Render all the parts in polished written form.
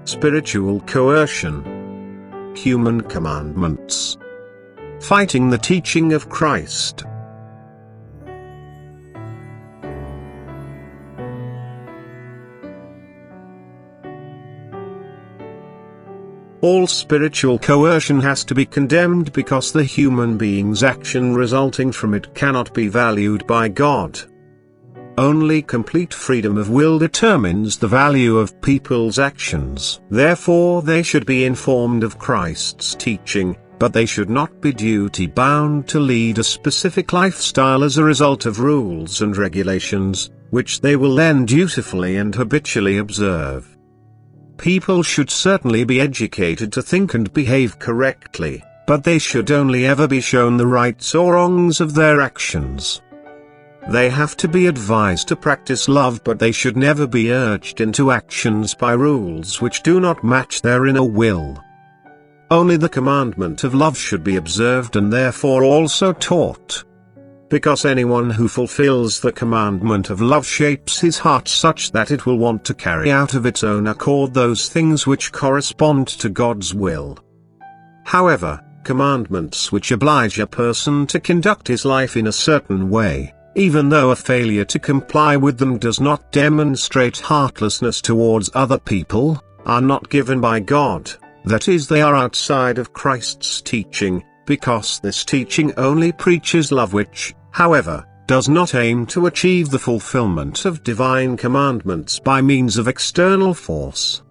spiritual coercion, human commandments, fighting the teaching of Christ. All spiritual coercion has to be condemned because the human being's action resulting from it cannot be valued by God. Only complete freedom of will determines the value of people's actions. Therefore they should be informed of Christ's teaching, but they should not be duty-bound to lead a specific lifestyle as a result of rules and regulations, which they will then dutifully and habitually observe. People should certainly be educated to think and behave correctly, but they should only ever be shown the rights or wrongs of their actions. They have to be advised to practice love, but they should never be urged into actions by rules which do not match their inner will. Only the commandment of love should be observed and therefore also taught. Because anyone who fulfills the commandment of love shapes his heart such that it will want to carry out of its own accord those things which correspond to God's will. However, commandments which oblige a person to conduct his life in a certain way, even though a failure to comply with them does not demonstrate heartlessness towards other people, are not given by God, that is, they are outside of Christ's teaching, because this teaching only preaches love which, however, does not aim to achieve the fulfillment of divine commandments by means of external force.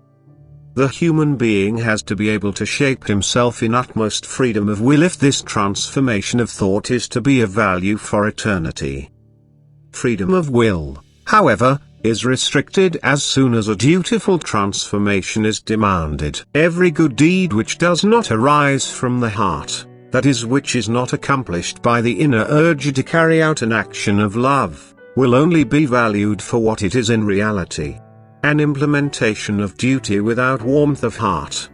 The human being has to be able to shape himself in utmost freedom of will if this transformation of thought is to be of value for eternity. Freedom of will, however, is restricted as soon as a dutiful transformation is demanded. Every good deed which does not arise from the heart, that is, which is not accomplished by the inner urge to carry out an action of love, will only be valued for what it is in reality: an implementation of duty without warmth of heart.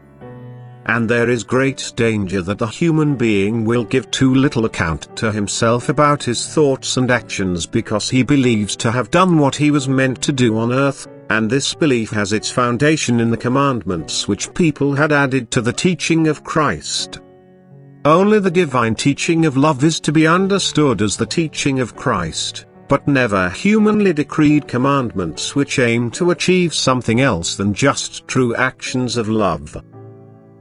And there is great danger that the human being will give too little account to himself about his thoughts and actions because he believes to have done what he was meant to do on earth, and this belief has its foundation in the commandments which people had added to the teaching of Christ. Only the divine teaching of love is to be understood as the teaching of Christ, but never humanly decreed commandments which aim to achieve something else than just true actions of love.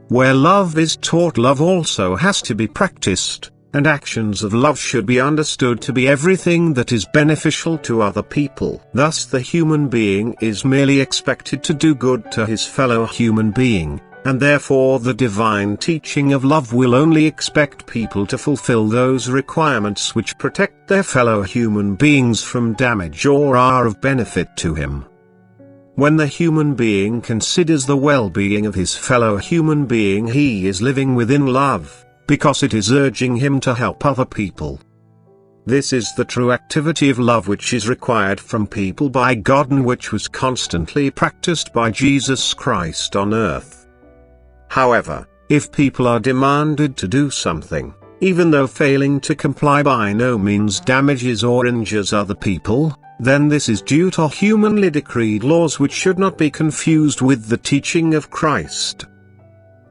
Where love is taught, love also has to be practiced, and actions of love should be understood to be everything that is beneficial to other people. Thus the human being is merely expected to do good to his fellow human being, and therefore the divine teaching of love will only expect people to fulfill those requirements which protect their fellow human beings from damage or are of benefit to him. When the human being considers the well-being of his fellow human being, he is living within love, because it is urging him to help other people. This is the true activity of love which is required from people by God and which was constantly practiced by Jesus Christ on earth. However, if people are demanded to do something, even though failing to comply by no means damages or injures other people, then this is due to humanly decreed laws which should not be confused with the teaching of Christ.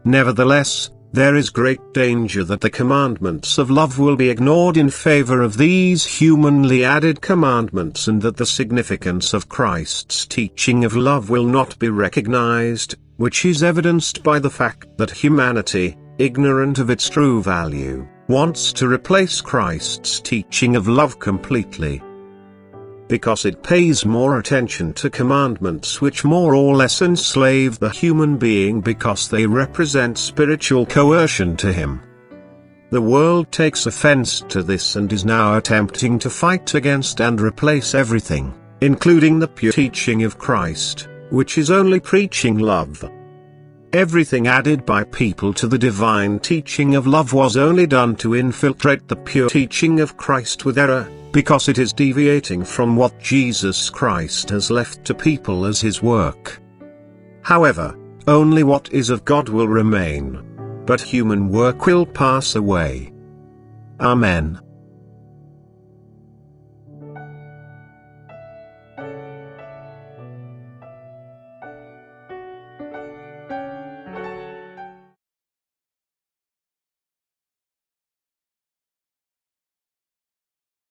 Nevertheless, there is great danger that the commandments of love will be ignored in favor of these humanly added commandments, and that the significance of Christ's teaching of love will not be recognized, which is evidenced by the fact that humanity, ignorant of its true value, wants to replace Christ's teaching of love completely. Because it pays more attention to commandments which more or less enslave the human being because they represent spiritual coercion to him. The world takes offense to this and is now attempting to fight against and replace everything, including the pure teaching of Christ, which is only preaching love. Everything added by people to the divine teaching of love was only done to infiltrate the pure teaching of Christ with error, because it is deviating from what Jesus Christ has left to people as his work. However, only what is of God will remain, but human work will pass away. Amen.